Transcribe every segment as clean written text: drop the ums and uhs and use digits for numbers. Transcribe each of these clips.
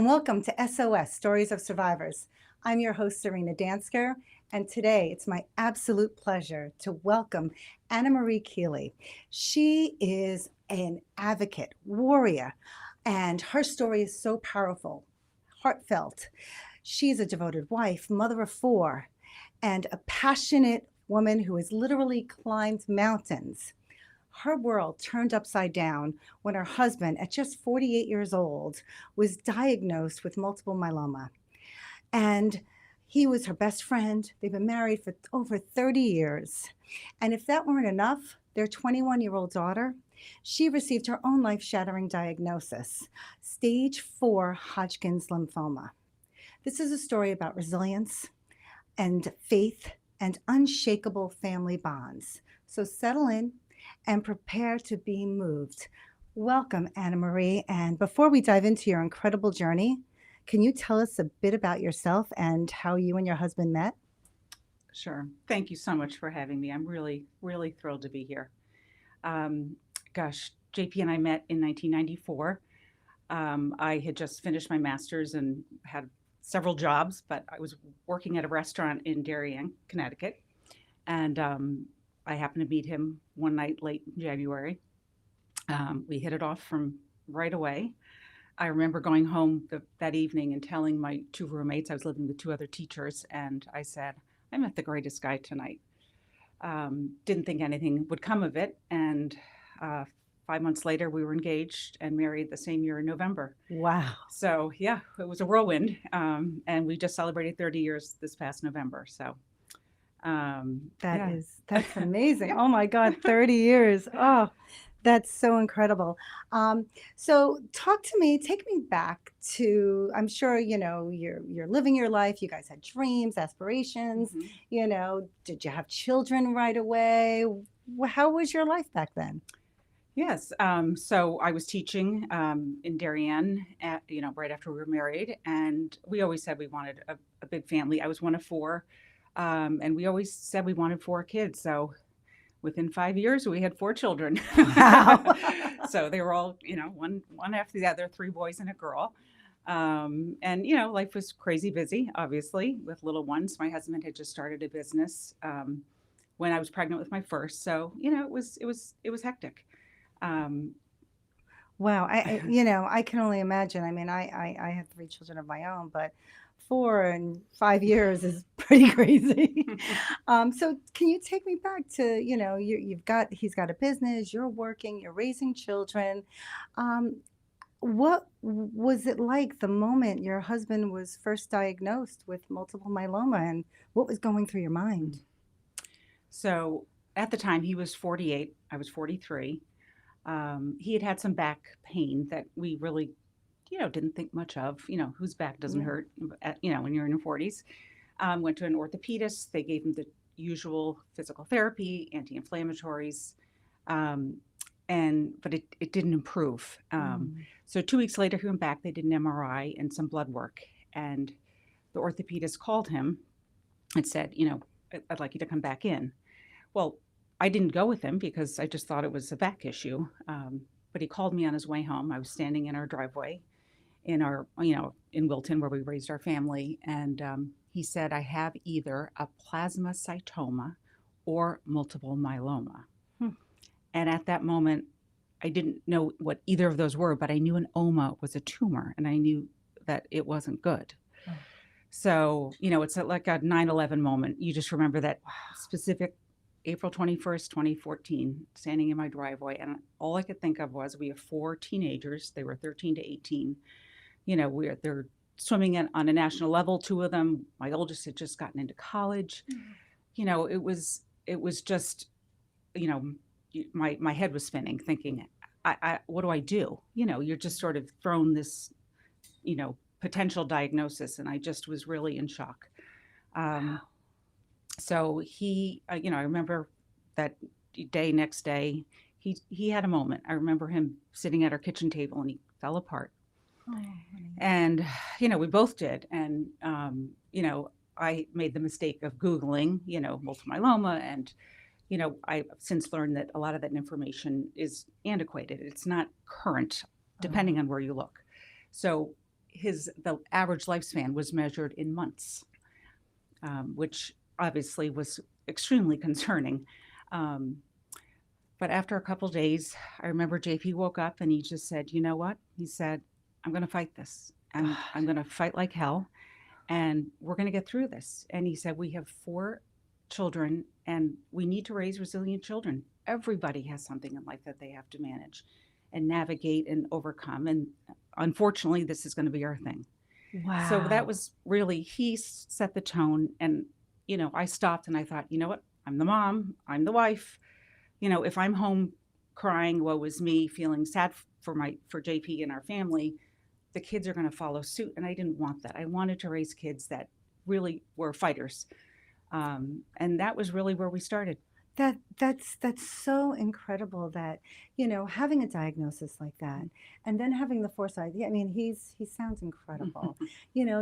and welcome to SOS, Stories of Survivors. I'm your host, Serina Dansker, and today it's my absolute pleasure to welcome Annamarie Kealy. She is an advocate, warrior, and her story is so powerful, heartfelt. She's a devoted wife, mother of four, and a passionate woman who has literally climbed mountains. Her world turned upside down when her husband, at just 48 years old, was diagnosed with multiple myeloma. And he was her best friend. They've been married for over 30 years. And if that weren't enough, their 21-year-old daughter, she received her own life-shattering diagnosis, stage 4 Hodgkin's lymphoma. This is a story about resilience and faith and unshakable family bonds. So settle in and prepare to be moved. Welcome, Annamarie. And before we dive into your incredible journey, can you tell us a bit about yourself and how you and your husband met? Sure. Thank you so much for having me. I'm really, really thrilled to be here. JP and I met in 1994. I had just finished my master's and had several jobs, but I was working at a restaurant in Darien, Connecticut. And I happened to meet him one night late in January. We hit it off from right away. I remember going home that evening and telling my two roommates, I was living with two other teachers, and I said, I met the greatest guy tonight. Didn't think anything would come of it. And 5 months later, we were engaged and married the same year in November. Wow. So, yeah, it was a whirlwind. And we just celebrated 30 years this past November. So, That's amazing. Oh my God, 30 years. Oh, that's so incredible. So talk to me, take me back to, I'm sure, you're living your life. You guys had dreams, aspirations, did you have children right away? How was your life back then? Yes. So I was teaching in Darien, right after we were married. And we always said we wanted a big family. I was one of four. And we always said we wanted 4 kids. So within 5 years, we had 4 children. Wow. So they were all, one after the other, 3 boys and a girl. And, life was crazy busy, obviously, with little ones. My husband had just started a business when I was pregnant with my first. So, it was hectic. Wow. I can only imagine. I mean, I have 3 children of my own, but 4 and 5 years is pretty crazy. So can you take me back to, he's got a business, you're working, you're raising children. What was it like the moment your husband was first diagnosed with multiple myeloma, and what was going through your mind? So at the time, he was 48, I was 43. He had some back pain that we really didn't think much of, whose back doesn't hurt, when you're in your 40s. Went to an orthopedist. They gave him the usual physical therapy, anti-inflammatories, but it didn't improve. So 2 weeks later, he went back. They did an MRI and some blood work. And the orthopedist called him and said, I'd like you to come back in. Well, I didn't go with him because I just thought it was a back issue. But he called me on his way home. I was standing in our driveway in in Wilton, where we raised our family. And he said, I have either a plasmacytoma or multiple myeloma. And at that moment, I didn't know what either of those were, but I knew an oma was a tumor, and I knew that it wasn't good. So, it's like a 9/11 moment. You just remember that specific April 21st, 2014, standing in my driveway. And all I could think of was we have 4 teenagers. They were 13 to 18. They're swimming on a national level, 2 of them. My oldest had just gotten into college. It was just, my head was spinning, thinking, what do I do? You're just sort of thrown this, potential diagnosis. And I just was really in shock. So he, I remember that next day, he had a moment. I remember him sitting at our kitchen table and he fell apart. Oh, and, we both did. And, I made the mistake of Googling, multiple myeloma. And, I've since learned that a lot of that information is antiquated. It's not current, depending on where you look. So the average lifespan was measured in months, which obviously was extremely concerning. Um, but after a couple days, I remember JP woke up and he just said, "You know what?" He said, "I'm going to fight this. I'm going to fight like hell, and we're going to get through this." And he said, "We have 4 children, and we need to raise resilient children. Everybody has something in life that they have to manage and navigate and overcome. And unfortunately, this is going to be our thing." So that Wow. was really, he set the tone. And, I stopped and I thought, you know what? I'm the mom, I'm the wife. If I'm home crying, woe is me, feeling sad for JP and our family, the kids are going to follow suit. And I didn't want that. I wanted to raise kids that really were fighters. And that was really where we started. That's so incredible that, having a diagnosis like that and then having the foresight. Yeah, I mean, he sounds incredible.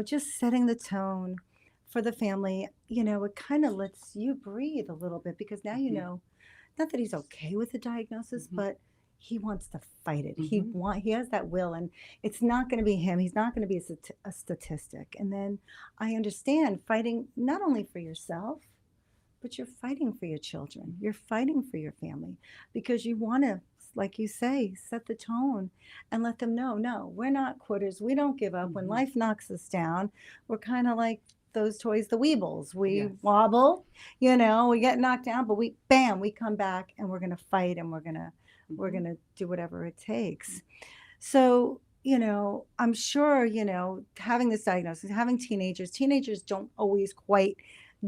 Just setting the tone for the family, it kind of lets you breathe a little bit because now Mhm. not that he's okay with the diagnosis, Mhm. but he wants to fight it. Mhm. He has that will, and it's not going to be him. He's not going to be a statistic. And then I understand fighting not only for yourself, but you're fighting for your children. You're fighting for your family because you want to, like you say, set the tone and let them know, no, we're not quitters. We don't give up. When Mhm. life knocks us down, we're kind of like those toys, the Weebles. We Yes. wobble, we get knocked down, but we come back and we're going to fight and we're Mhm. going to do whatever it takes. So, I'm sure, having this diagnosis, having teenagers don't always quite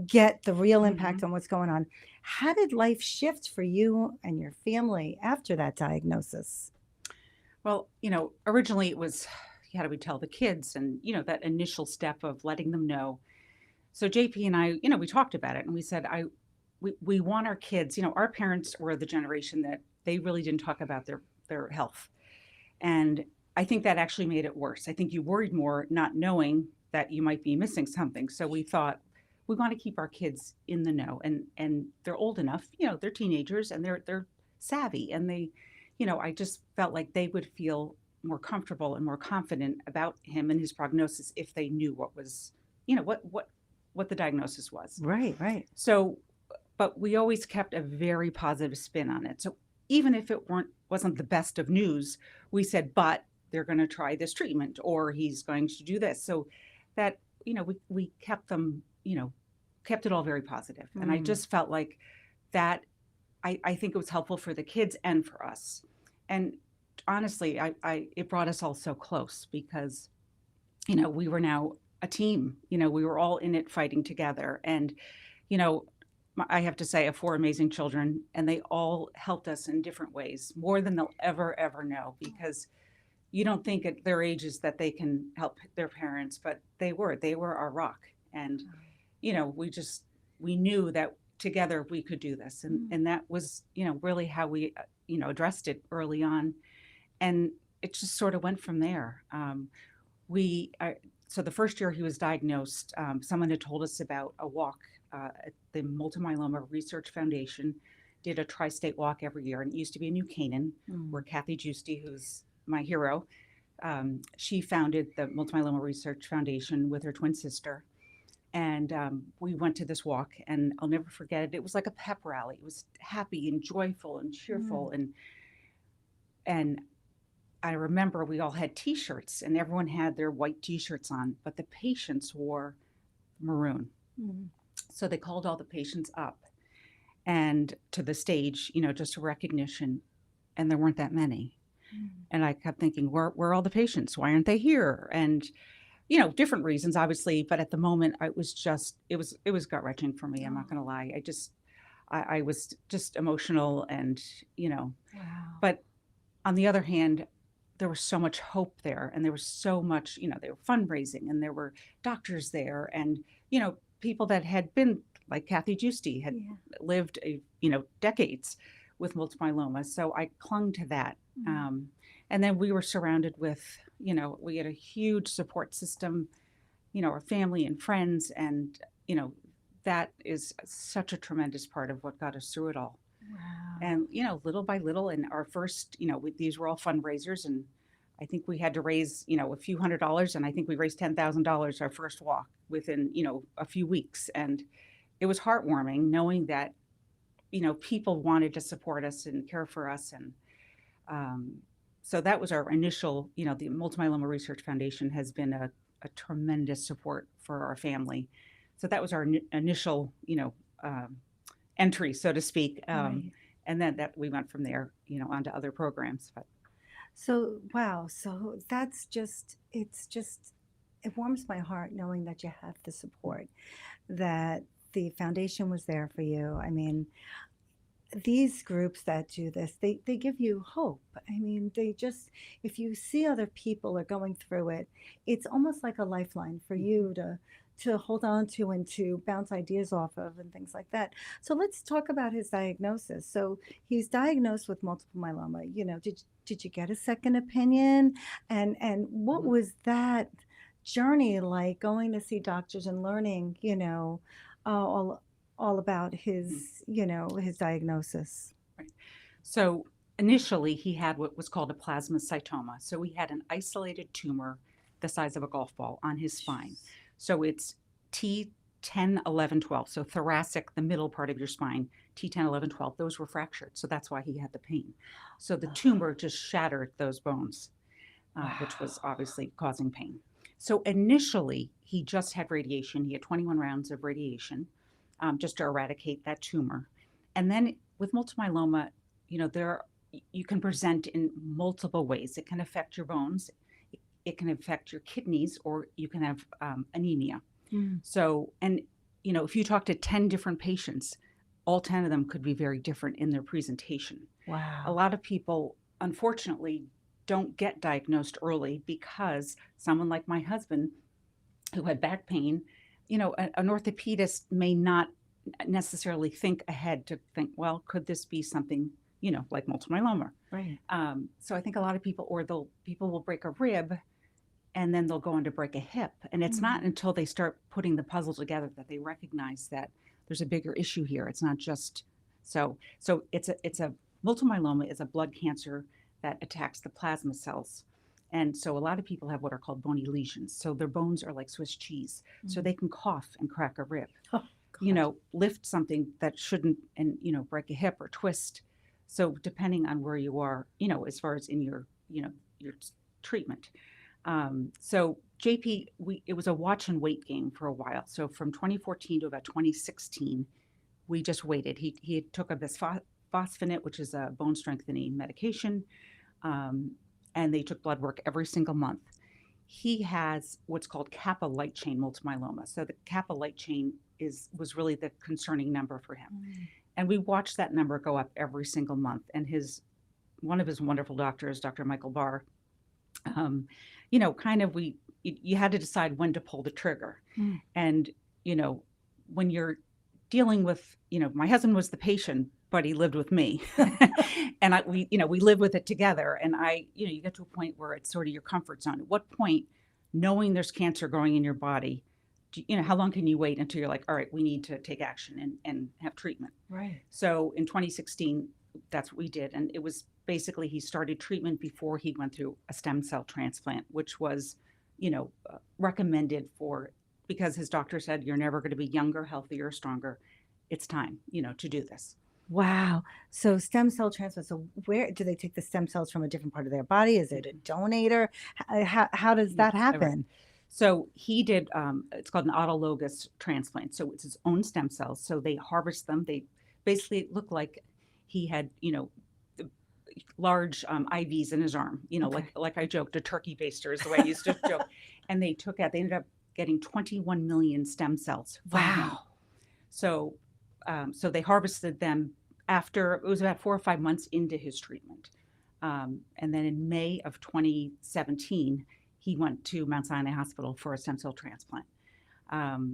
get the real impact Mhm. on what's going on. How did life shift for you and your family after that diagnosis? Well, originally it was, how do we tell the kids? And, that initial step of letting them know. So JP and I, we talked about it and we said, we want our kids, our parents were the generation that they really didn't talk about their health. And I think that actually made it worse. I think you worried more not knowing that you might be missing something. So we thought we want to keep our kids in the know, and they're old enough, they're teenagers and they're savvy, and I just felt like they would feel more comfortable and more confident about him and his prognosis if they knew what was, what the diagnosis was. Right, right. So, but we always kept a very positive spin on it. So even if it wasn't the best of news, we said, but they're going to try this treatment or he's going to do this. So that, we kept them, kept it all very positive. And I Mm. just felt like that, I think it was helpful for the kids and for us. And honestly, it brought us all so close because, we were now a team, we were all in it fighting together. And, you know, I have to say, I have 4 amazing children, and they all helped us in different ways, more than they'll ever know, because you don't think at their ages that they can help their parents, but they were our rock. And, we knew that together we could do this. And, Mm. and that was, really how we, addressed it early on. And it just sort of went from there. We so the first year he was diagnosed, someone had told us about a walk at the Multiple Myeloma Research Foundation. Did a tri-state walk every year, and it used to be in New Canaan, where Mm. Kathy Giusti, who's my hero, she founded the Multiple Myeloma Research Foundation with her twin sister. And we went to this walk, and I'll never forget it. It was like a pep rally. It was happy and joyful and Mm. cheerful, and I remember we all had T-shirts, and everyone had their white T-shirts on, but the patients wore maroon. Mm. So they called all the patients up and to the stage, just a recognition, and there weren't that many. Mm. And I kept thinking, where are all the patients? Why aren't they here? And different reasons, obviously, but at the moment, it was gut wrenching for me. I'm not Oh, going to lie. I was just emotional, and wow. but on the other hand, there was so much hope there, and there was so much, they were fundraising, and there were doctors there, and people that had been, like Kathy Giusti, had Yeah. lived decades with multiple myeloma. So I clung to that. Mm. um, and then we were surrounded with, we had a huge support system, our family and friends, and that is such a tremendous part of what got us through it all. Wow. And little by little, and our first, these were all fundraisers, and I think we had to raise, a few $100s, and I think we raised $10,000 our first walk within, a few weeks. And it was heartwarming knowing that, people wanted to support us and care for us. And so that was our initial, the Multimyeloma Research Foundation has been a tremendous support for our family. So that was our initial, entry, so to speak. Right. And then that we went from there, onto other programs. But So, wow. So it warms my heart knowing that you have the support, that the foundation was there for you. I mean, these groups that do this, they give you hope. I mean, if you see other people are going through it, it's almost like a lifeline for you to hold on to and to bounce ideas off of and things like that. So let's talk about his diagnosis. So he's diagnosed with multiple myeloma. Did you get a second opinion? And what was that journey like, going to see doctors and learning, all about his diagnosis? right. So initially, he had what was called a plasmacytoma. So he had an isolated tumor the size of a golf ball on his spine. So it's T10, 11, 12. So thoracic, the middle part of your spine, T10, 11, 12. Those were fractured. So that's why he had the pain. So the tumor just shattered those bones, which was obviously causing pain. So initially, he just had radiation. He had 21 rounds of radiation just to eradicate that tumor. And then with multiple myeloma, you can present in multiple ways. It can affect your bones, it can affect your kidneys, or you can have anemia. So, and if you talk to 10 different patients, all 10 of them could be very different in their presentation. Wow. A lot of people, unfortunately, don't get diagnosed early because someone like my husband, who had back pain, an orthopedist may not necessarily think ahead to think, well, could this be something, like multiple myeloma? Right. So I think a lot of people, people will break a rib and then they'll go on to break a hip. And it's not until they start putting the puzzle together that they recognize that there's a bigger issue here. It's not just so it's a multiple myeloma is a blood cancer that attacks the plasma cells. And so a lot of people have what are called bony lesions. So their bones are like Swiss cheese. So they can cough and crack a rib, Oh, lift something that shouldn't, and, break a hip or twist. So depending on where you are, as far as in your treatment. So JP, it was a watch and wait game for a while. So from 2014 to about 2016, we just waited. He took a bisphosphonate, which is a bone strengthening medication, and they took blood work every single month. He has what's called kappa light chain multiple myeloma. So the kappa light chain was really the concerning number for him. And we watched that number go up every single month. And one of his wonderful doctors, Dr. Michael Barr, you had to decide when to pull the trigger. And, when you're dealing with, my husband was the patient, but he lived with me. And we live with it together. And you get to a point where it's sort of your comfort zone. At what point, knowing there's cancer growing in your body, how long can you wait until you're like, all right, we need to take action and have treatment? right. So in 2016, that's what we did. And it was basically, he started treatment before he went through a stem cell transplant, which was, recommended because his doctor said, you're never going to be younger, healthier, stronger. It's time, to do this. Wow. So stem cell transplant. So where do they take the stem cells from? A different part of their body? Is it a donator? How does that happen? So he did, it's called an autologous transplant. So it's his own stem cells. So they harvest them. They basically look like he had, large IVs in his arm, Okay. like I joked, a turkey baster is the way I used to joke. And they ended up getting 21 million stem cells from him. Wow. So, so they harvested them after, it was about 4 or 5 months into his treatment. And then in May of 2017, he went to Mount Sinai Hospital for a stem cell transplant.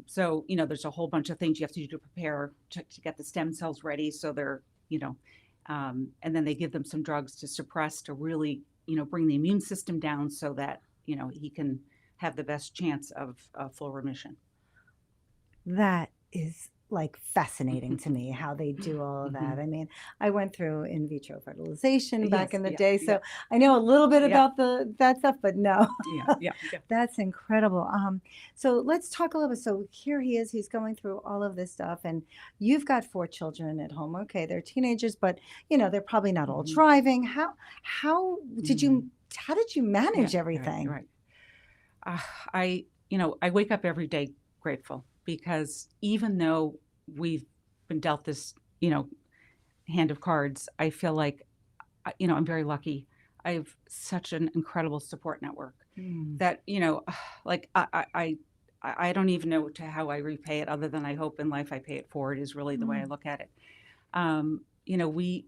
So, there's a whole bunch of things you have to do to prepare to get the stem cells ready. So they're, and then they give them some drugs to suppress, to really, bring the immune system down so that, he can have the best chance of full remission. That is like fascinating to me how they do all of that. Mhm. I mean, I went through in vitro fertilization back Yes, in the yeah, day, yeah, so I know a little bit yeah, about the that stuff, but no. yeah, yeah, yeah. That's incredible. So let's talk a little bit. So here he is, he's going through all of this stuff, and you've got 4 children at home. Okay, they're teenagers, but they're probably not all Mhm. driving. How did you Yeah, manage you're right, you're everything? right. Uh, I wake up every day grateful because even though we've been dealt this, you know, hand of cards, I feel like, I'm very lucky. I have such an incredible support network Mm, that, like I don't even know how I repay it other than I hope in life I pay it forward is really the way I mm, look at it.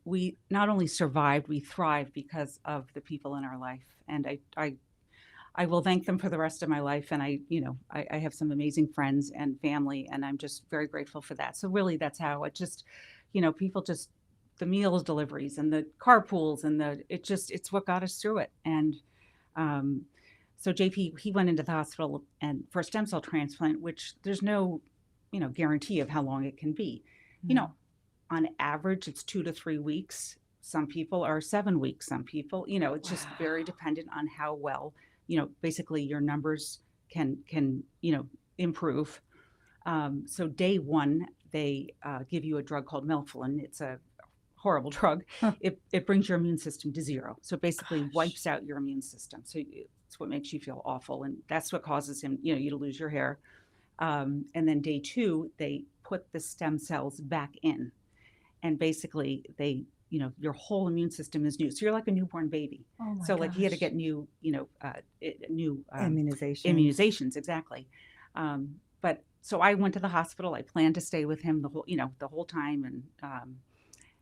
We not only survived, we thrived because of the people in our life, and I will thank them for the rest of my life. And I have some amazing friends and family, and I'm just very grateful for that. So really, that's how it just, people just the meals deliveries and the carpools and it's what got us through it. And um, so JP, he went into the hospital and for a stem cell transplant, which there's no, guarantee of how long it can be. You know, no. on average, it's 2 to 3 weeks. Some people are 7 weeks. Some people, it's just very Wow. dependent on how well, basically your numbers can improve. So day one, they give you a drug called melphalan. It's a horrible drug. Huh, It brings your immune system to zero. So it basically gosh. wipes out your immune system. So it's what makes you feel awful, and that's what causes you to lose your hair. And then day two, they put the stem cells back in, and basically your whole immune system is new, so you're like a newborn baby. Oh my So like he had to gosh. get new Immunizations. immunizations, exactly. But so I went to the hospital. I planned to stay with him the whole time,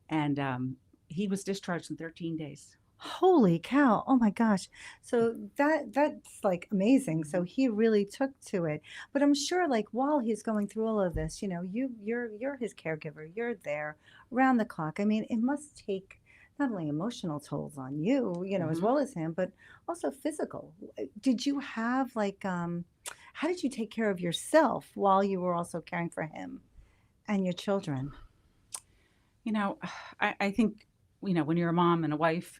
and he was discharged in 13 days. Holy cow. Oh my gosh. So that's like amazing. So Mhm. he really took to it. But I'm sure like while he's going through all of this, you're his caregiver. You're there around the clock. I mean, it must take not only emotional tolls on you, as Mhm. well as him, but also physical. Did you have like how did you take care of yourself while you were also caring for him and your children? You know, I think when you're a mom and a wife,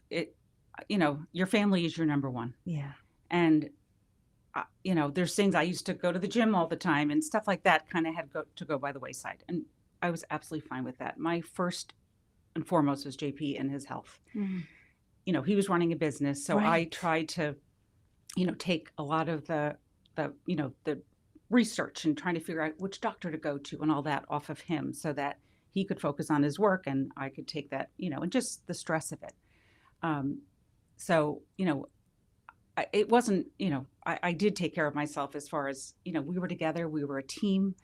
your family is your number one. Yeah. And there's things I used to go to the gym all the time and stuff like that kind of had to go by the wayside. And I was absolutely fine with that. My first and foremost was JP and his health. Mm, He was running a business, so I right. tried to, take a lot of the research and trying to figure out which doctor to go to and all that off of him so that he could focus on his work and I could take that, and just the stress of it. Um, so, it wasn't, I did take care of myself as far as, we were together, we were a team.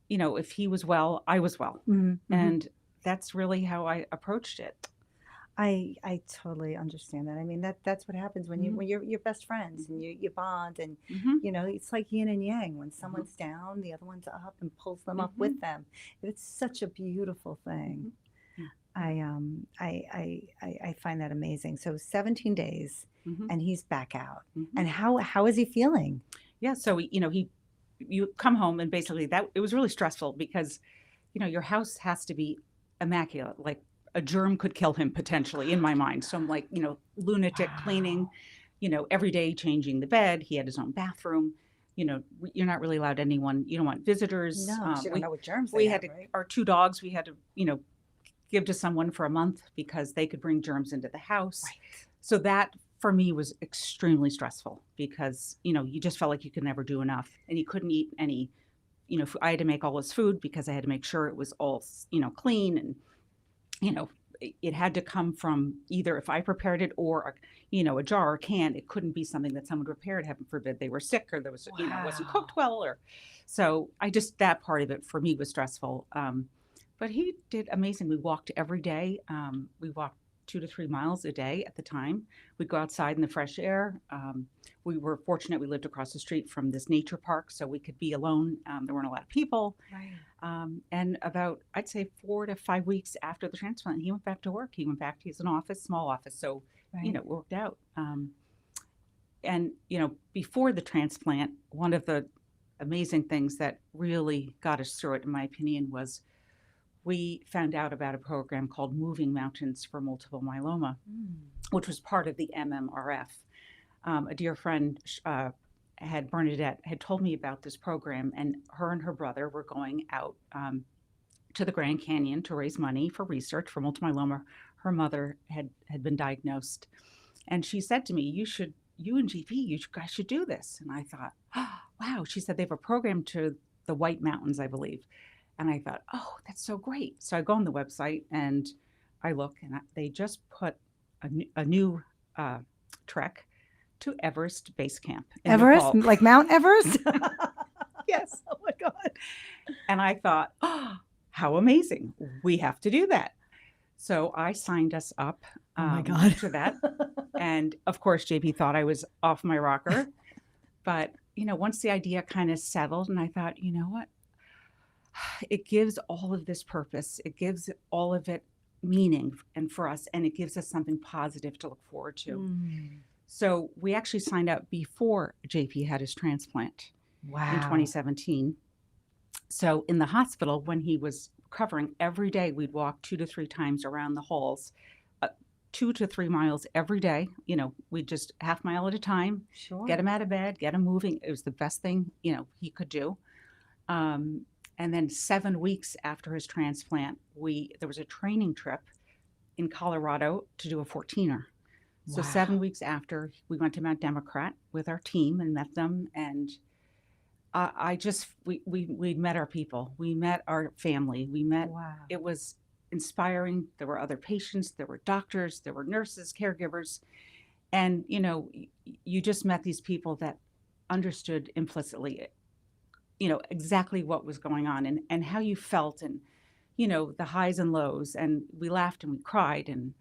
If he was well, I was well. Mm-hmm. And that's really how I approached it. I totally understand that. I mean, that's what happens when you Hmm. when you're best friends and Hmm. you bond and Hmm. it's like yin and yang. When Hmm. someone's down, the other one's up and pulls them up Hmm. with them. It's such a beautiful thing. Hmm. Yeah. Yeah. I find that amazing. So 17 days Hmm. and he's back out. Hmm. And how is he feeling? Yeah. So, you come home and basically that it was really stressful because, your house has to be immaculate. Like a germ could kill him potentially in my mind. So I'm like, lunatic cleaning, Wow. every day changing the bed. He had his own bathroom. You're not really allowed anyone. You don't want visitors. No, because you don't know what germs they We had have, right? our 2 dogs. We had to, give to someone for a month because they could bring germs into the house. Right. So that for me was extremely stressful because, you just felt like you could never do enough and you couldn't eat any, I had to make all his food because I had to make sure it was all, clean and, you know, it had to come from either if I prepared it or, a jar or can. It couldn't be something that someone prepared, heaven forbid they were sick or there was, wasn't cooked Wow. well or so that part of it for me was stressful. But he did amazing. We walked every day. We walked 2 to 3 miles a day at the time. We'd go outside in the fresh air. We were fortunate we lived across the street from this nature park, so we could be alone. There weren't a lot of people. Right. And about, I'd say 4 to 5 weeks after the transplant, he went back to work. He went back to his office, small office. So, Right. it worked out. And, before the transplant, one of the amazing things that really got us through it, in my opinion, was we found out about a program called Moving Mountains for Multiple Myeloma, which was part of the MMRF. A dear friend, Bernadette, had told me about this program, and her brother were going out to the Grand Canyon to raise money for research for multiple myeloma. Her mother had been diagnosed, and she said to me, you and GP, you guys should do this. And I thought, oh, wow. She said they have a program to the White Mountains, I believe. And I thought, oh, that's so great. So I go on the website and I look, and they just put a new trek to Everest Base Camp. Everest, Nepal. like Mount Everest? Yes. Oh my God. And I thought, oh, how amazing. We have to do that. So I signed us up Oh my God. to that. And of course, JP thought I was off my rocker. But, once the idea kind of settled, and I thought, you know what? It gives all of this purpose. It gives all of it meaning and for us, and it gives us something positive to look forward to. So we actually signed up before JP had his transplant in 2017. So in the hospital, when he was recovering, every day we'd walk 2 to 3 times around the halls, 2 to 3 miles every day. We'd just half mile at a time, get him out of bed, get him moving. It was the best thing, he could do. And then 7 weeks after his transplant, there was a training trip in Colorado to do a 14er. So 7 weeks after, we went to Mount Democrat with our team and met them. And we met our people. We met our family. It was inspiring. There were other patients, there were doctors, there were nurses, caregivers. And, you just met these people that understood implicitly exactly what was going on and how you felt and, the highs and lows. And we laughed and we cried. And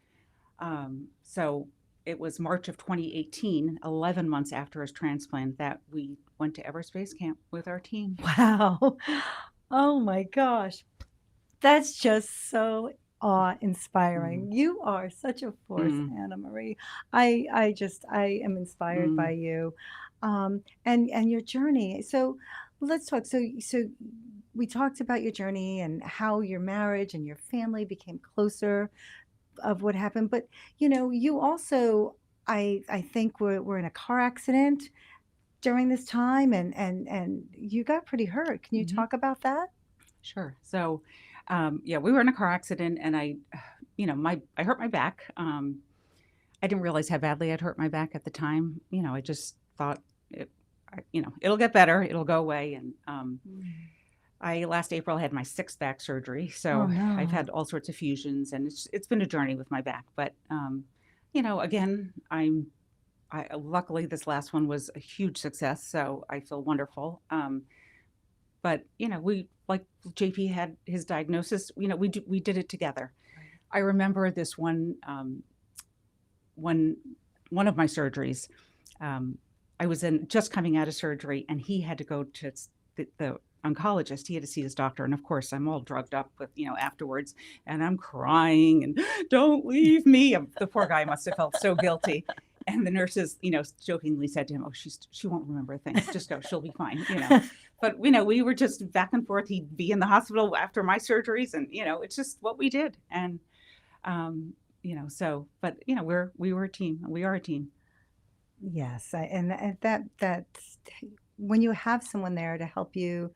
so it was March of 2018, 11 months after his transplant, that we went to Everest Base Camp with our team. Wow. Oh my gosh. That's just so awe-inspiring. You are such a force, Annamarie. I am inspired by you, and your journey. So let's talk. So we talked about your journey and how your marriage and your family became closer of what happened. But you also, I think were in a car accident during this time, and you got pretty hurt. Can you talk about that? Sure. So, we were in a car accident, and I hurt my back. I didn't realize how badly I'd hurt my back at the time. I just thought it'll get better, it'll go away. And I last April had my 6th back surgery, so I've had all sorts of fusions, and it's been a journey with my back. But again, luckily this last one was a huge success, so I feel wonderful. But we, like JP had his diagnosis, we did it together. Right. I remember this one of my surgeries. I was just coming out of surgery, and he had to go to the oncologist. He had to see his doctor, and of course I'm all drugged up with afterwards, and I'm crying and don't leave me. The poor guy must have felt so guilty. And the nurses, jokingly said to him, "Oh, she won't remember things. Just go. She'll be fine." But we were just back and forth. He'd be in the hospital after my surgeries, and it's just what we did. And but we were a team. We are a team. Yes, and that's when you have someone there to help you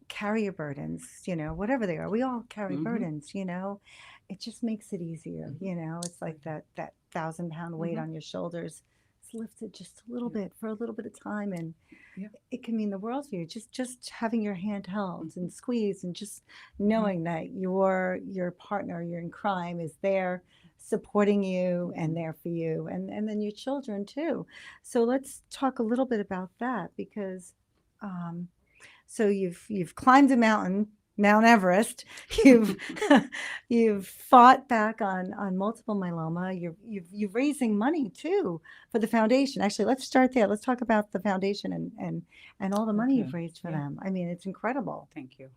carry your burdens, whatever they are. We all carry burdens, it just makes it easier. It's like that 1,000-pound weight on your shoulders. It's lifted just a little bit for a little bit of time, and it can mean the world to you. Just having your hand held and squeezed, and just knowing that your partner, you're in crime, is there supporting you and there for you, and then your children too. So let's talk a little bit about that, because so you've climbed a mountain, Mount Everest. You've fought back on multiple myeloma. You're raising money too for the foundation. Actually, let's start there. Let's talk about the foundation and all the money you've raised for them. I mean, it's incredible. Thank you.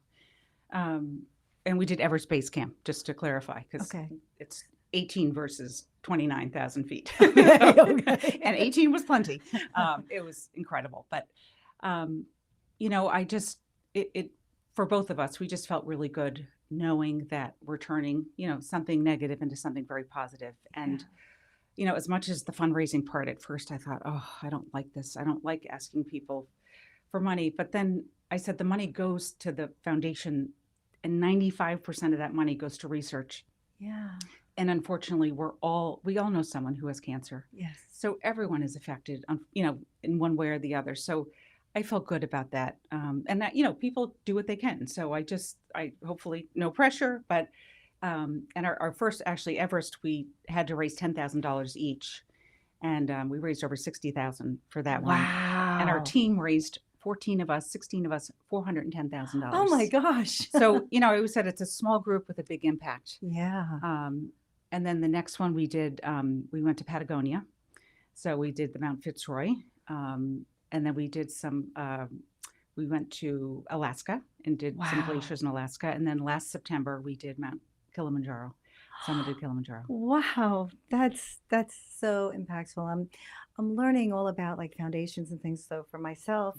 And we did Everest Base Camp, just to clarify, because it's 18 versus 29,000 feet. And 18 was plenty. It was incredible. But I just, it for both of us, we just felt really good knowing that we're turning, something negative into something very positive. And, as much as the fundraising part at first, I thought, oh, I don't like this. I don't like asking people for money. But then I said the money goes to the foundation and 95% of that money goes to research. Yeah. And unfortunately, we all know someone who has cancer. Yes. So everyone is affected, in one way or the other. So I felt good about that. And that, people do what they can. So I hopefully no pressure, but, and our first, actually, Everest, we had to raise $10,000 each. And we raised over 60,000 for that one. And our Wow. team raised 14 of us, 16 of us, $410,000. Oh my gosh. So, I always said it's a small group with a big impact. Yeah. And then the next one we did, we went to Patagonia. So we did the Mount Fitzroy. And then we did we went to Alaska and did some glaciers in Alaska. And then last September we did Mount Kilimanjaro, summited Kilimanjaro. Wow, that's so impactful. I'm learning all about like foundations and things. So for myself,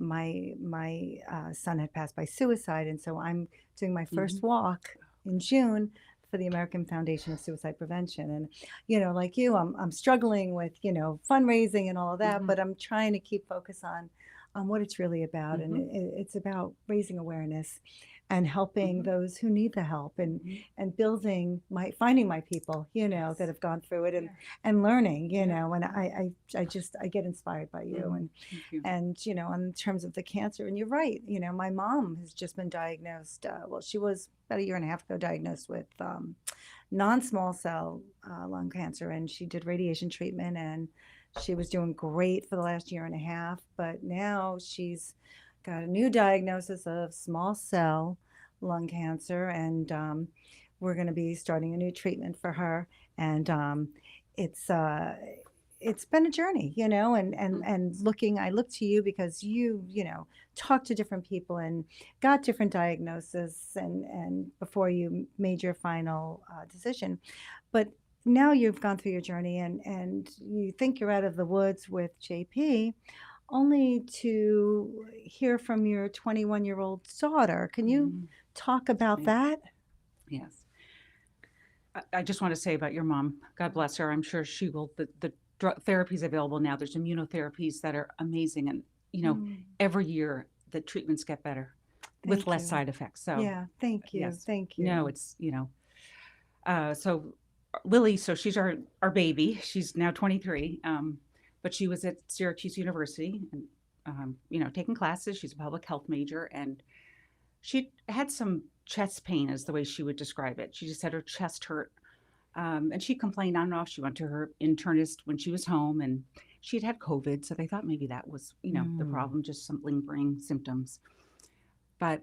my son had passed by suicide, and so I'm doing my first walk in June for the American Foundation of Suicide Prevention. And like you, I'm struggling with fundraising and all of that, but I'm trying to keep focus on what it's really about, and it's about raising awareness and helping those who need the help, and finding my people that have gone through it, and learning, and I get inspired by you. And in terms of the cancer, and you're right, my mom has just been diagnosed, well, she was about a year and a half ago diagnosed with non-small cell lung cancer, and she did radiation treatment, and she was doing great for the last year and a half, but now she's got a new diagnosis of small cell lung cancer, and we're going to be starting a new treatment for her. And it's been a journey, and I look to you because you talked to different people and got different diagnoses, and before you made your final decision. But now you've gone through your journey, and you think you're out of the woods with JP, only to hear from your 21-year-old daughter. Can you talk about that? Yes. I just want to say about your mom, God bless her. I'm sure she will, the therapies available now, there's immunotherapies that are amazing. And, every year the treatments get better with less side effects. So yeah, thank you. Yes. Thank you. No, it's, so Lily, so she's our baby. She's now 23. But she was at Syracuse University and, taking classes. She's a public health major, and she had some chest pain, is the way she would describe it. She just said her chest hurt. And she complained on and off. She went to her internist when she was home, and she'd had COVID. So they thought maybe that was, the problem, just some lingering symptoms. But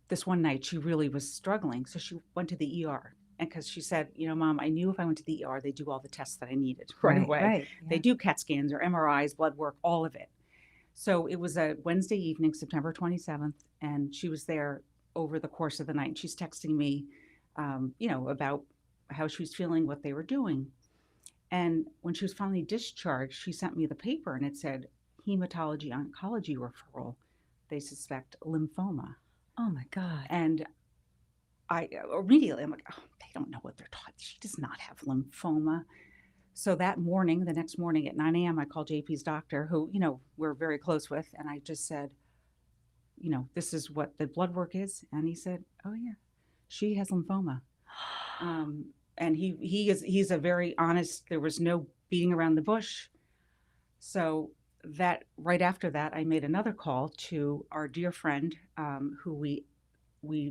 this one night she really was struggling. So she went to the ER. And because she said, Mom, I knew if I went to the ER, they do all the tests that I needed right away. Right, yeah. They do CAT scans or MRIs, blood work, all of it. So it was a Wednesday evening, September 27th, and she was there over the course of the night. She's texting me, about how she was feeling, what they were doing. And when she was finally discharged, she sent me the paper, and it said, hematology oncology referral. They suspect lymphoma. Oh my God. And I immediately, I'm like, oh, they don't know what they're taught. She does not have lymphoma. So that morning, the next morning at 9 a.m., I called JP's doctor, who, we're very close with. And I just said, this is what the blood work is. And he said, oh yeah, she has lymphoma. And he's a very honest, there was no beating around the bush. So that right after that, I made another call to our dear friend, who we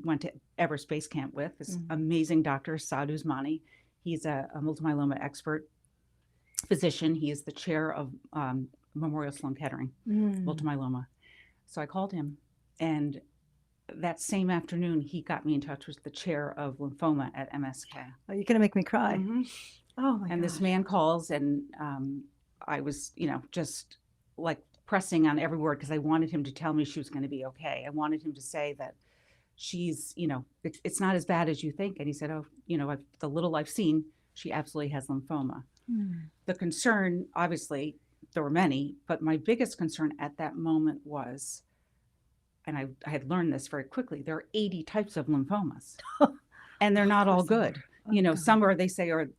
went to Everest Base Camp with, this amazing doctor, Saad Usmani. He's a multiple myeloma expert physician. He is the chair of Memorial Sloan Kettering, multiple myeloma. So I called him, and that same afternoon, he got me in touch with the chair of lymphoma at MSK. Oh, you're going to make me cry. Oh my And this man calls, and I was, just like pressing on every word because I wanted him to tell me she was going to be okay. I wanted him to say that she's, it's not as bad as you think. And he said, oh, the little I've seen, she absolutely has lymphoma. The concern, obviously, there were many, but my biggest concern at that moment was, and I had learned this very quickly, there are 80 types of lymphomas, and they're Of not all course there good. are. Oh, God. Some are, they say, are,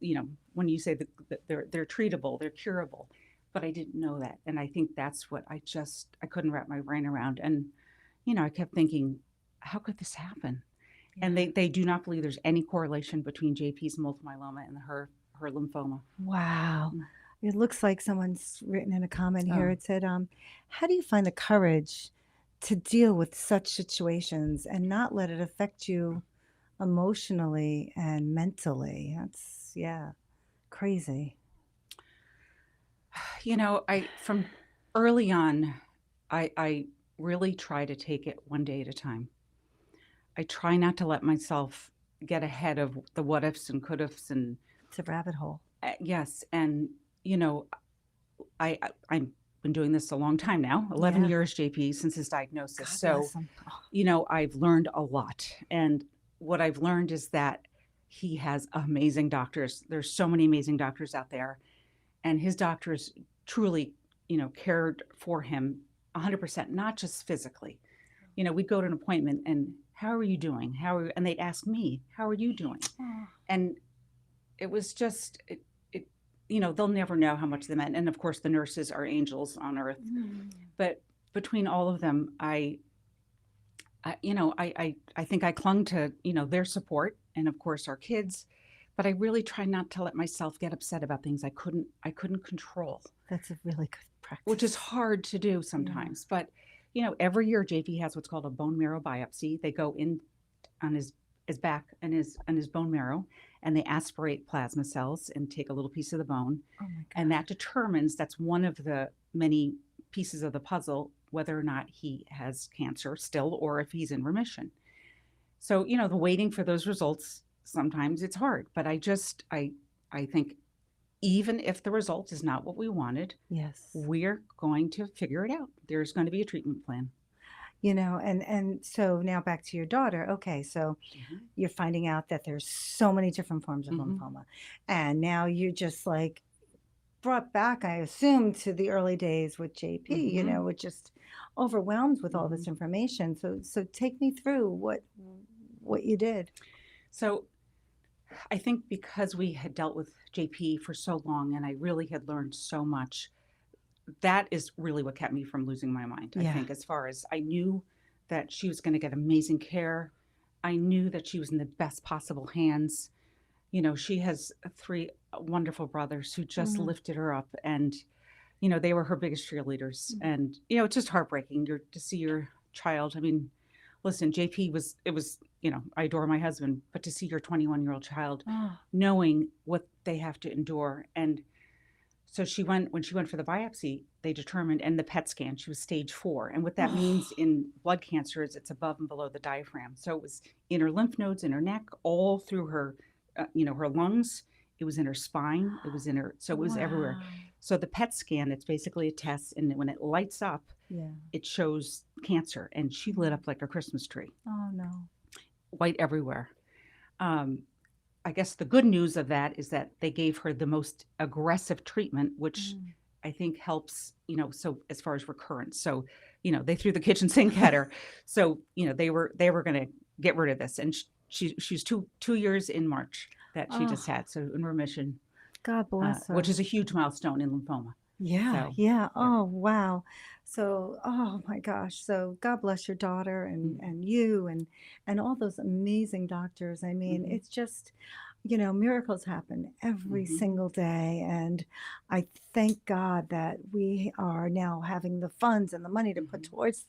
when you say that they're treatable, they're curable, but I didn't know that. And I think that's what I couldn't wrap my brain around. And, I kept thinking, how could this happen? And Yeah. they do not believe there's any correlation between JP's multiple myeloma and her lymphoma. Wow. Mm. It looks like someone's written in a comment here. Oh. It said, how do you find the courage to deal with such situations and not let it affect you emotionally and mentally? That's, yeah, crazy. From early on, I really try to take it one day at a time. I try not to let myself get ahead of the what ifs and could ifs and It's a rabbit hole. yes. And, I've been doing this a long time now, 11 Yeah. years, JP, since his diagnosis. God So, bless him. Oh, I've learned a lot. And what I've learned is that he has amazing doctors. There's so many amazing doctors out there. And his doctors truly, cared for him 100%, not just physically. We'd go to an appointment and how are you doing? And they'd ask me, how are you doing? oh, And it was just, they'll never know how much they meant. And of course, the nurses are angels on earth. But between all of them, I think I clung to, their support and of course our kids, but I really try not to let myself get upset about things I couldn't control, that's a really good practice. which is hard to do sometimes. But, every year JP has what's called a bone marrow biopsy. They go in on his back and his bone marrow, and they aspirate plasma cells and take a little piece of the bone. Oh my God. And that's one of the many pieces of the puzzle, whether or not he has cancer still or if he's in remission. So, the waiting for those results, sometimes it's hard, but I think even if the result is not what we wanted, Yes. we're going to figure it out. There's going to be a treatment plan. And so now back to your daughter. Okay, so you're finding out that there's so many different forms of lymphoma, and now you're just like brought back, I assume, to the early days with JP. It just overwhelmed with all this information. So take me through what you did. So I think because we had dealt with JP for so long and I really had learned so much, that is really what kept me from losing my mind. Yeah. I think, as far as I knew that she was going to get amazing care. I knew that she was in the best possible hands. She has 3 wonderful brothers who just lifted her up, and, they were her biggest cheerleaders. And, it's just heartbreaking to see your child. I mean, listen, I adore my husband, but to see your 21-year-old child knowing what they have to endure. And so when she went for the biopsy, they determined, and the PET scan, she was stage 4. And what that means in blood cancer is it's above and below the diaphragm. So it was in her lymph nodes, in her neck, all through her, her lungs. It was in her spine. It was it was everywhere. So the PET scan, it's basically a test. And when it lights up, it shows cancer. And she lit up like a Christmas tree. Oh, no. White everywhere. I guess the good news of that is that they gave her the most aggressive treatment, which I think helps, so as far as recurrence. So, they threw the kitchen sink at her. So, they were going to get rid of this. And she's 2 years in March that she just had. So in remission. God bless her. Which is a huge milestone in lymphoma. Yeah, So, yeah. Oh, wow. So, oh my gosh. So God bless your daughter and you and all those amazing doctors. I mean, it's just, miracles happen every single day. And I thank God that we are now having the funds and the money to put towards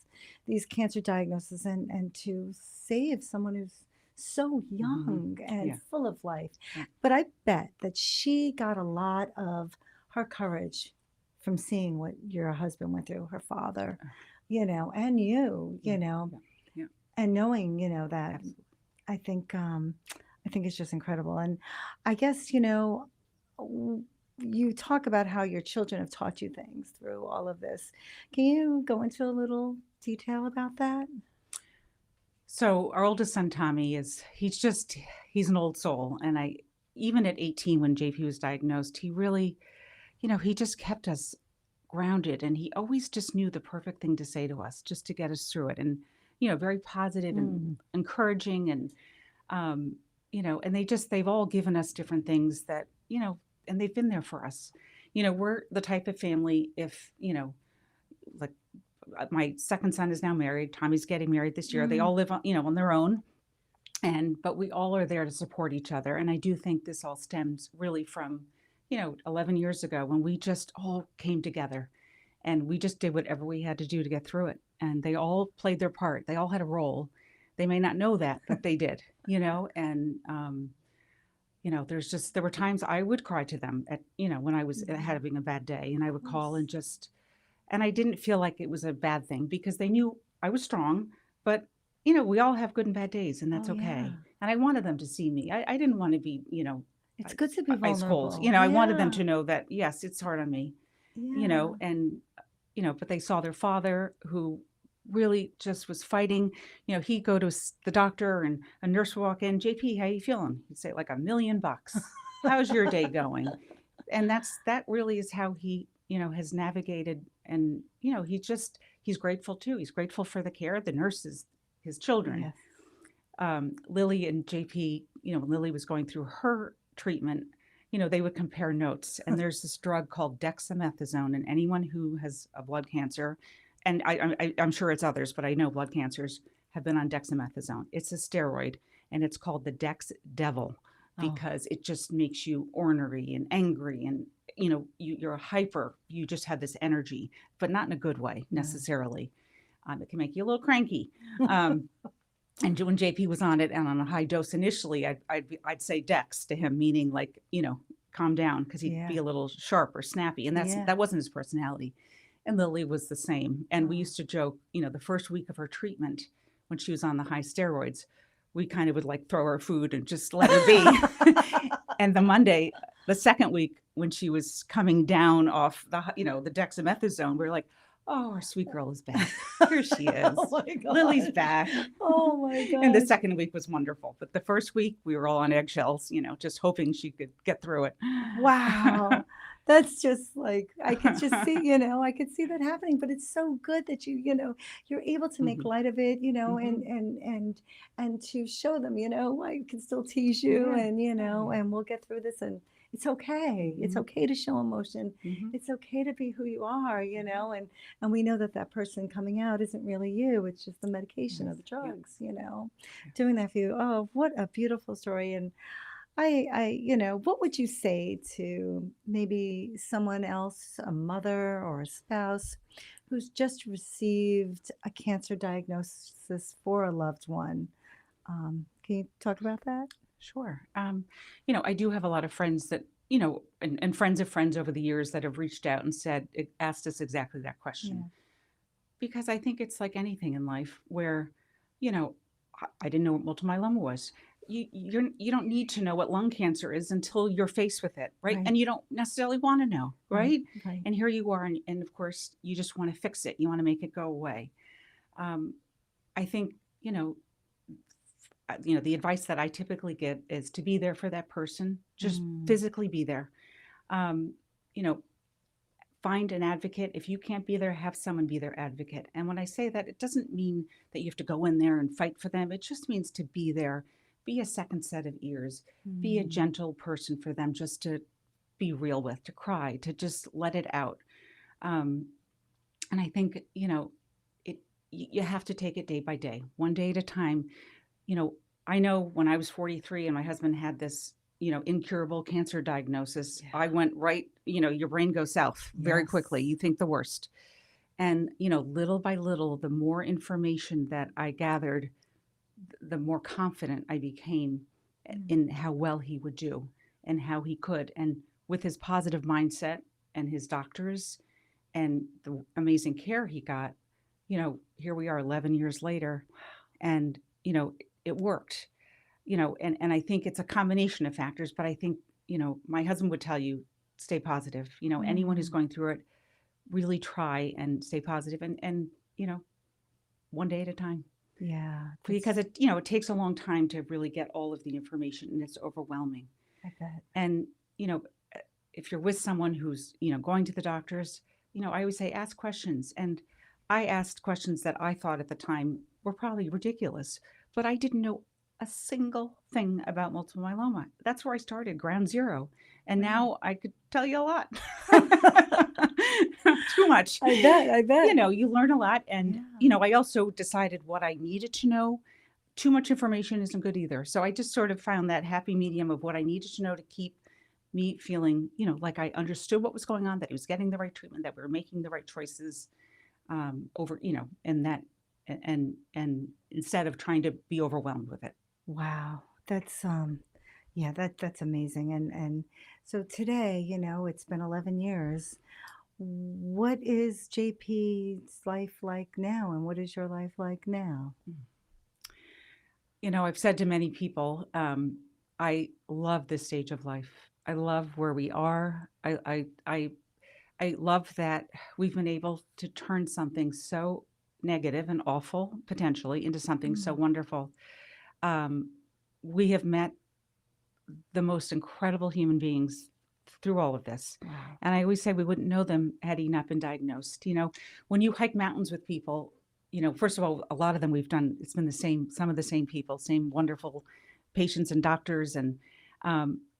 these cancer diagnoses and to save someone who's so young and full of life. But I bet that she got a lot of her courage from seeing what your husband went through, her father, and you, and knowing, that Absolutely. I think it's just incredible. And I guess, you talk about how your children have taught you things through all of this. Can you go into a little detail about that? So our oldest son, Tommy, he's an old soul. And even at 18, when JP was diagnosed, he really, he just kept us grounded, and he always just knew the perfect thing to say to us just to get us through it. And, very positive and encouraging. And, and they've all given us different things that, and they've been there for us. We're the type of family, if, like my second son is now married. Tommy's getting married this year. They all live on, on their own. But we all are there to support each other. And I do think this all stems really from, 11 years ago when we just all came together and we just did whatever we had to do to get through it. And they all played their part. They all had a role. They may not know that, but they did, and, there were times I would cry to them at, when I was having a bad day, and I would call and I didn't feel like it was a bad thing because they knew I was strong, but we all have good and bad days, and that's okay. Yeah. And I wanted them to see me. I didn't want to be, It's good to be ice vulnerable. cold. I wanted them to know that, yes, it's hard on me, Yeah. and, but they saw their father who really just was fighting. He'd go to the doctor and a nurse would walk in, JP, how you feeling? He'd say like $1 million. How's your day going? And that really is how he, has navigated. And, he's grateful too. He's grateful for the care, the nurses, his children. Yes. Lily and JP, when Lily was going through her treatment, they would compare notes. And there's this drug called dexamethasone, and anyone who has a blood cancer, and I'm sure it's others, but I know blood cancers have been on dexamethasone. It's a steroid, and it's called the Dex Devil because it just makes you ornery and angry, and you're hyper. You just have this energy, but not in a good way necessarily. It can make you a little cranky. And when JP was on it and on a high dose initially, I'd say Dex to him, meaning like, calm down, because he'd be a little sharp or snappy. And that wasn't his personality. And Lily was the same. And we used to joke, the first week of her treatment, when she was on the high steroids, we kind of would like throw her food and just let her be. And the second week, when she was coming down off the dexamethasone, we were like, oh, our sweet girl is back. Here she is. Oh my God. Lily's back. Oh my God. And the second week was wonderful. But the first week, we were all on eggshells, just hoping she could get through it. Wow. That's just like, I could just see, I could see that happening, but it's so good that you're able to make light of it, and to show them, I can still tease you and, and we'll get through this, and it's okay. It's okay to show emotion. It's okay to be who you are, and we know that person coming out isn't really you. It's just the medication or the drugs, doing that for you. Oh, what a beautiful story. And what would you say to maybe someone else, a mother or a spouse who's just received a cancer diagnosis for a loved one? Can you talk about that? Sure. I do have a lot of friends that, and friends of friends over the years that have reached out and asked us exactly that question. Because I think it's like anything in life where, I didn't know what multiple myeloma was. You don't need to know what lung cancer is until you're faced with it, right? And you don't necessarily want to know, right? And here you are, and of course, you just want to fix it. You want to make it go away. I think, the advice that I typically get is to be there for that person, just physically be there. Find an advocate. If you can't be there, have someone be their advocate. And when I say that, it doesn't mean that you have to go in there and fight for them. It just means to be there. Be a second set of ears, be a gentle person for them, just to be real with, to cry, to just let it out. And I think, you have to take it day by day, one day at a time. I know when I was 43 and my husband had this, incurable cancer diagnosis, I went right, your brain goes south very quickly. You think the worst. And, little by little, the more information that I gathered, the more confident I became in how well he would do and how he could. And with his positive mindset and his doctors and the amazing care he got, here we are 11 years later, and, it worked, and I think it's a combination of factors, but I think, my husband would tell you, stay positive. Anyone who's going through it, really try and stay positive and, one day at a time. Yeah. Because it takes a long time to really get all of the information, and it's overwhelming. I bet. And, if you're with someone who's, going to the doctors, I always say ask questions. And I asked questions that I thought at the time were probably ridiculous, but I didn't know a single thing about multiple myeloma. That's where I started, ground zero. And Right. now I could tell you a lot. Too much. I bet. I bet. You learn a lot. And, Yeah. I also decided what I needed to know. Too much information isn't good either. So I just sort of found that happy medium of what I needed to know to keep me feeling, like I understood what was going on, that he was getting the right treatment, that we were making the right choices over, and that, and instead of trying to be overwhelmed with it. Wow. That's yeah, that's amazing. And so today, it's been 11 years. What is JP's life like now, and what is your life like now? I've said to many people, I love this stage of life. I love where we are. I love that we've been able to turn something so negative and awful potentially into something so Mm. wonderful. Um, we have met the most incredible human beings through all of this. Wow. And I always say we wouldn't know them had he not been diagnosed. When you hike mountains with people, first of all, a lot of them it's been some of the same people, same wonderful patients and doctors. And,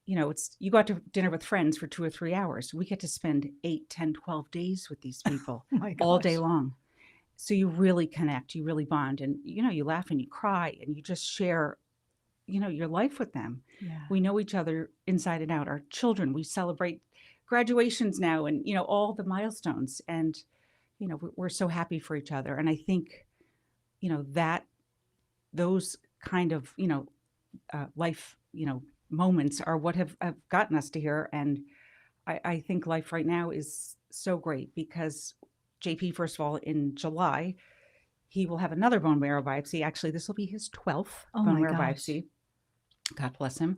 you go out to dinner with friends for 2 or 3 hours. We get to spend 8, 10, 12 days with these people Oh my all day gosh. long. So you really connect, you really bond, and, you laugh and you cry and you just share your life with them. Yeah. We know each other inside and out. Our children, we celebrate graduations now and, all the milestones. And, we're so happy for each other. And I think, that those kind of, life, moments are what have gotten us to here. And I think life right now is so great because JP, first of all, in July, he will have another bone marrow biopsy. Actually, this will be his 12th Oh bone my marrow gosh. biopsy. God bless him.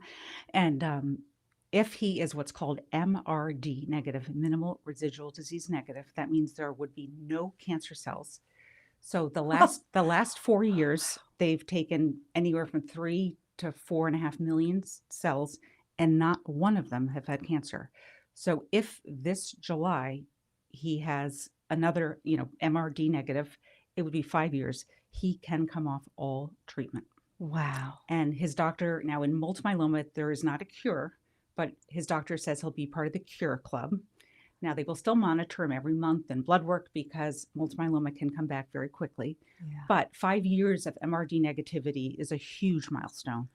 And if he is what's called MRD negative, minimal residual disease negative, that means there would be no cancer cells. So the last 4 years, they've taken anywhere from 3 to 4.5 million cells, and not one of them have had cancer. So if this July he has another, MRD negative, it would be 5 years. He can come off all treatment. Wow. And his doctor, now in multiple myeloma, there is not a cure, but his doctor says he'll be part of the cure club. Now, they will still monitor him every month and blood work because multiple myeloma can come back very quickly. Yeah. But 5 years of MRD negativity is a huge milestone.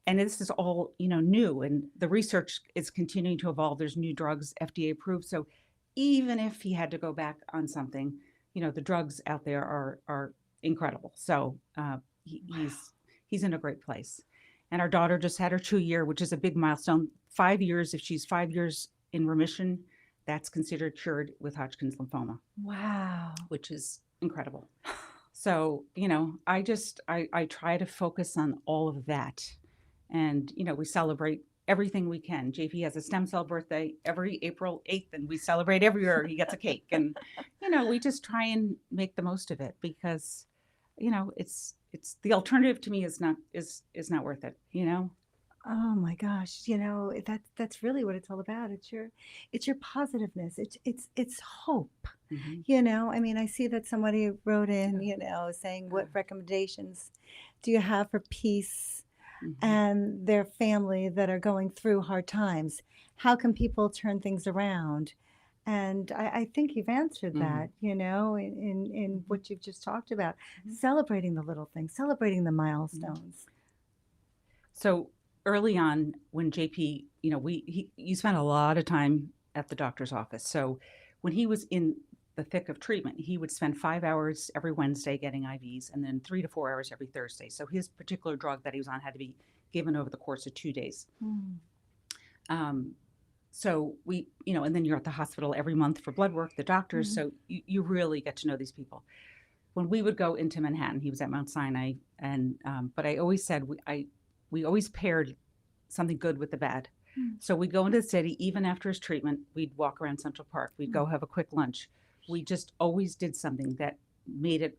And this is all, new, and the research is continuing to evolve. There's new drugs FDA approved. So even if he had to go back on something, the drugs out there are incredible. So he's in a great place. And our daughter just had her 2 year, which is a big milestone. 5 years, if she's 5 years in remission, that's considered cured with Hodgkin's lymphoma, Wow. which is incredible. So, I try to focus on all of that. And, we celebrate everything we can. JP has a stem cell birthday every April 8th, and we celebrate every year he gets a cake. And, we just try and make the most of it because, it's the alternative to me is not worth it, Oh my gosh, that's really what it's all about. It's your positiveness. It's hope. Mhm. I mean, I see that somebody wrote in, saying what recommendations do you have for peace Mhm. and their family that are going through hard times? How can people turn things around? And I think you've answered Mhm. that, in what you've just talked about, Mhm. celebrating the little things, celebrating the milestones. So early on, when JP, you spent a lot of time at the doctor's office. So when he was in the thick of treatment, he would spend 5 hours every Wednesday getting IVs, and then 3 to 4 hours every Thursday. So his particular drug that he was on had to be given over the course of 2 days. Mm. Um, so and then you're at the hospital every month for blood work, the doctors. Mhm. So you really get to know these people. When we would go into Manhattan, he was at Mount Sinai, and but I always said we always paired something good with the bad. Mm. So we'd go into the city, even after his treatment, we'd walk around Central Park, we'd go have a quick lunch. We just always did something that made it,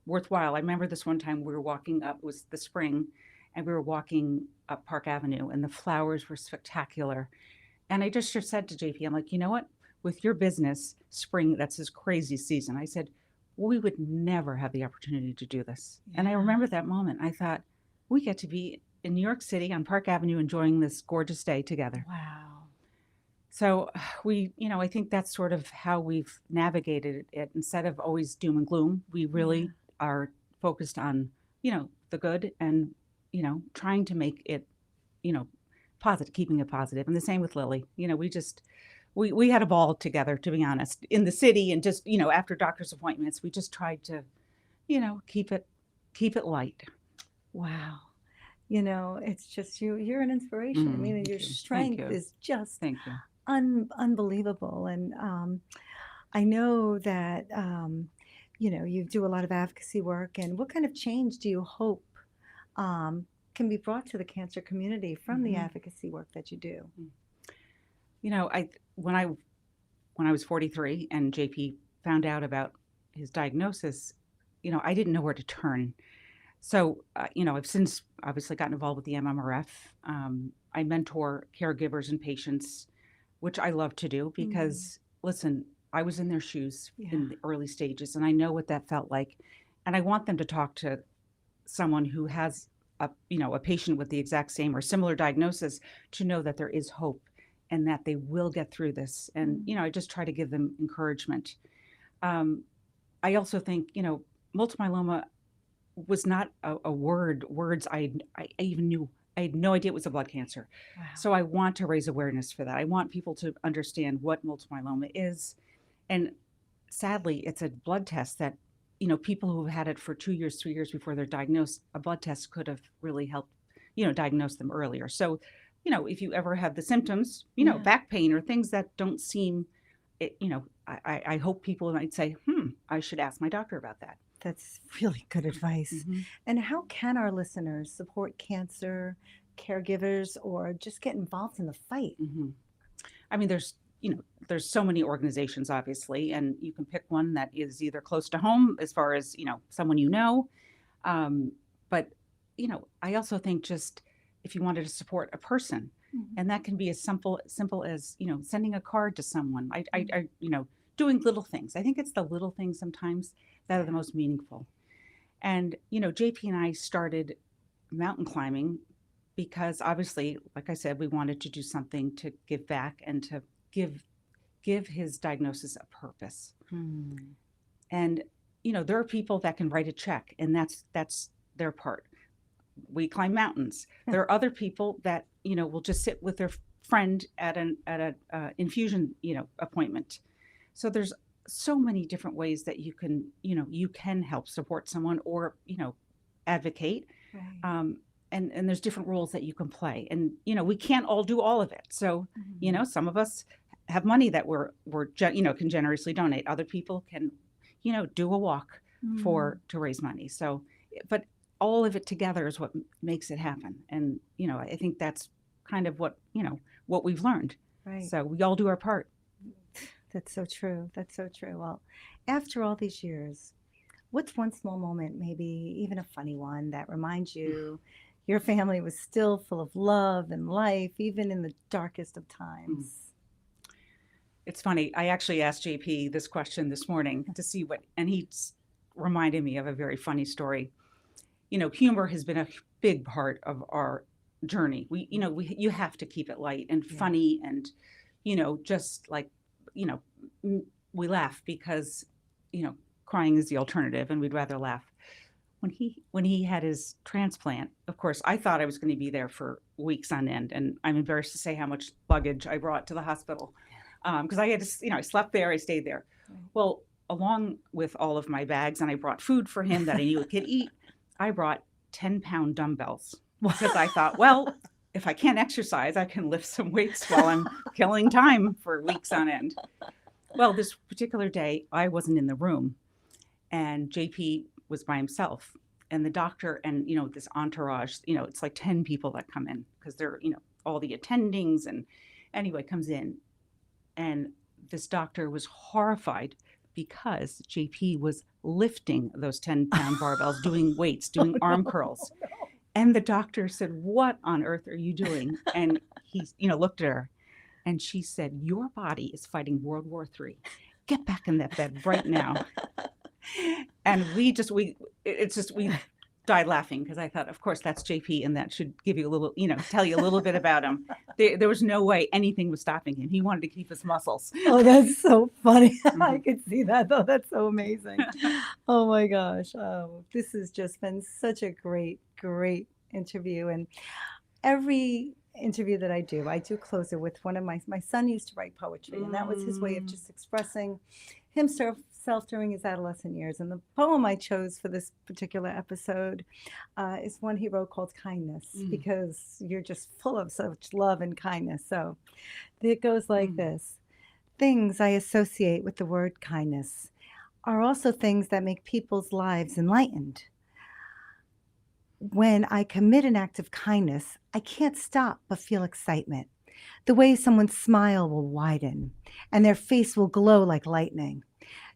worthwhile. I remember this one time we were walking up, it was the spring, and we were walking up Park Avenue, and the flowers were spectacular. And I just said to JP, I'm like, you know what? with your business, spring, that's this crazy season. I said, we would never have the opportunity to do this. And I Yeah. remember that moment. I thought, we get to be in New York City on Park Avenue enjoying this gorgeous day together. Wow. So I think that's sort of how we've navigated it. Instead of always doom and gloom, we really are focused on, the good and, trying to make it, positive, keeping it positive. And the same with Lily. We had a ball together, to be honest, in the city, and just, after doctor's appointments, we just tried to, keep it light. Wow. It's just you're an inspiration. I mean, Thank your you. strength Thank you. is just Thank you. unbelievable. And I know that, you do a lot of advocacy work. And what kind of change do you hope can be brought to the cancer community from the advocacy work that you do? When I was 43 and JP found out about his diagnosis, I didn't know where to turn. So, I've since obviously gotten involved with the MMRF. I mentor caregivers and patients, which I love to do because, listen, I was in their shoes in the early stages, and I know what that felt like. And I want them to talk to someone who has a patient with the exact same or similar diagnosis, to know that there is hope and that they will get through this. And, I just try to give them encouragement. I also think, multiple myeloma was not words I even knew. I had no idea it was a blood cancer. Wow. So I want to raise awareness for that. I want people to understand what multiple myeloma is. And sadly, it's a blood test that, people who have had it for 2 years, 3 years before they're diagnosed, a blood test could have really helped, diagnose them earlier. So, if you ever have the symptoms, back pain or things that don't seem, I hope people might say, I should ask my doctor about that. That's really good advice. And how can our listeners support cancer caregivers or just get involved in the fight? I mean, there's so many organizations, obviously, and you can pick one that is either close to home as far as, someone but, I also think just if you wanted to support a person, and that can be as simple as, sending a card to someone, I doing little things. I think it's the little things sometimes that are the most meaningful. And, JP and I started mountain climbing because obviously, like I said, we wanted to do something to give back and to give his diagnosis a purpose. And, there are people that can write a check, and that's their part. We climb mountains. There are other people that, will just sit with their friend at an infusion, appointment. So there's so many different ways that you can help support someone or, advocate. Right. And there's different roles that you can play. And, we can't all do all of it. So, some of us have money that can generously donate. Other people can, do a walk to raise money. So, but all of it together is what makes it happen. And, I think that's kind of what we've learned. Right. So we all do our part. That's so true. That's so true. Well, after all these years, what's one small moment, maybe even a funny one, that reminds you your family was still full of love and life, even in the darkest of times? It's funny. I actually asked JP this question this morning to see and he reminded me of a very funny story. Humor has been a big part of our journey. You have to keep it light and funny and, just like, we laugh because, crying is the alternative and we'd rather laugh. When he had his transplant, of course, I thought I was going to be there for weeks on end. And I'm embarrassed to say how much luggage I brought to the hospital because I had to, I slept there, I stayed there. Right. Well, along with all of my bags, and I brought food for him that I knew he could eat, I brought 10-pound dumbbells because I thought, well, if I can't exercise, I can lift some weights while I'm killing time for weeks on end. Well, this particular day, I wasn't in the room, and JP was by himself, and the doctor and, this entourage, it's like 10 people that come in because they're, all the attendings, and anyway, comes in, and this doctor was horrified because JP was lifting those 10-pound barbells, doing weights, doing arm curls. No. And the doctor said, "What on earth are you doing?" And he, looked at her And she said, "Your body is fighting World War III. Get back in that bed right now." And we died laughing because I thought, of course, that's JP, and that should give you a little, tell you a little bit about him. There was no way anything was stopping him. He wanted to keep his muscles. Oh, that's so funny. I Mhm. could see that, though. That's so amazing. Oh my gosh. Oh, this has just been such a great, great interview. And every interview that I do close it with one of my son used to write poetry, and that was his way of just expressing himself during his adolescent years. And the poem I chose for this particular episode is one he wrote called Kindness, because you're just full of such love and kindness. So it goes like this. Things I associate with the word kindness are also things that make people's lives enlightened. When I commit an act of kindness, I can't stop but feel excitement. The way someone's smile will widen and their face will glow like lightning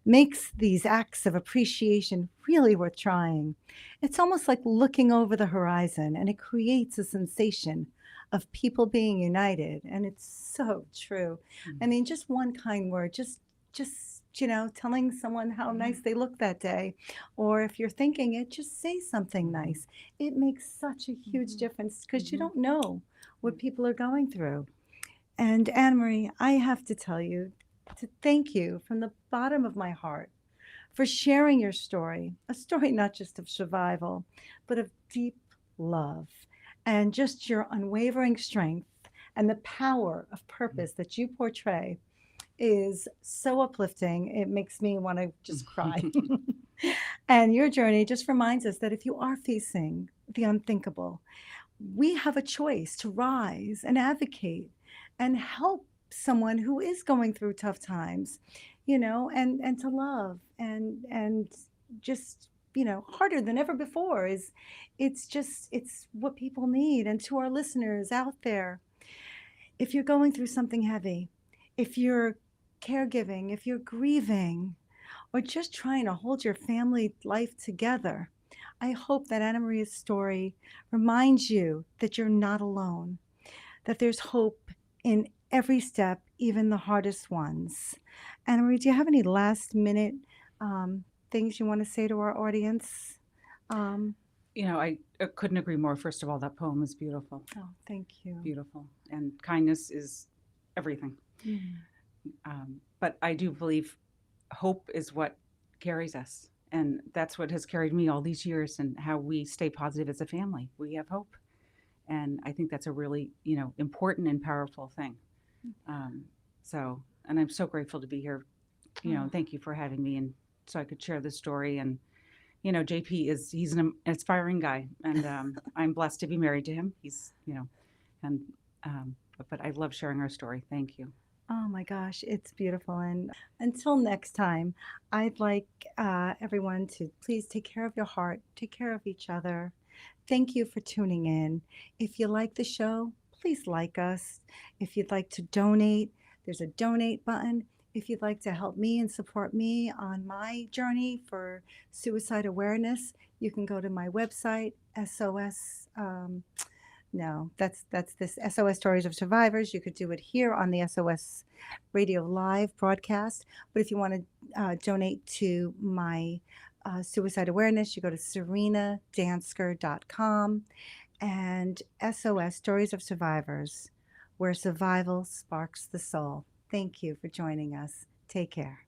makes these acts of appreciation really worth trying. It's almost like looking over the horizon, and it creates a sensation of people being united. And it's so true. I mean, just one kind word, just telling someone how nice they look that day, or if you're thinking it, just say something nice. It makes such a huge difference, because you don't know what people are going through. And Annamarie, I have to tell you, to thank you from the bottom of my heart for sharing your story, a story not just of survival, but of deep love, and just your unwavering strength and the power of purpose that you portray is so uplifting. It makes me want to just cry. And your journey just reminds us that if you are facing the unthinkable, we have a choice to rise and advocate and help someone who is going through tough times, and to love and just, harder than ever before. It's what people need. And to our listeners out there, if you're going through something heavy, if you're caregiving, if you're grieving, or just trying to hold your family life together, I hope that Annamarie's story reminds you that you're not alone, that there's hope in every step, even the hardest ones. Annamarie, do you have any last minute things you want to say to our audience? I couldn't agree more. First of all, that poem is beautiful. Oh, thank you. Beautiful. And kindness is everything. But I do believe hope is what carries us. And that's what has carried me all these years, and how we stay positive as a family. We have hope. And I think that's a really, important and powerful thing. And I'm so grateful to be here. Thank you for having me, and so I could share this story. And, JP he's an inspiring guy, and I'm blessed to be married to him. He's, but I love sharing our story. Thank you. Oh my gosh, it's beautiful. And until next time, I'd like everyone to please take care of your heart, take care of each other. Thank you for tuning in. If you like the show, please like us. If you'd like to donate, there's a donate button. If you'd like to help me and support me on my journey for suicide awareness, you can go to my website, that's this SOS Stories of Survivors. You could do it here on the SOS Radio Live broadcast. But if you want to donate to my suicide awareness, you go to serinadansker.com and SOS Stories of Survivors, where survival sparks the soul. Thank you for joining us. Take care.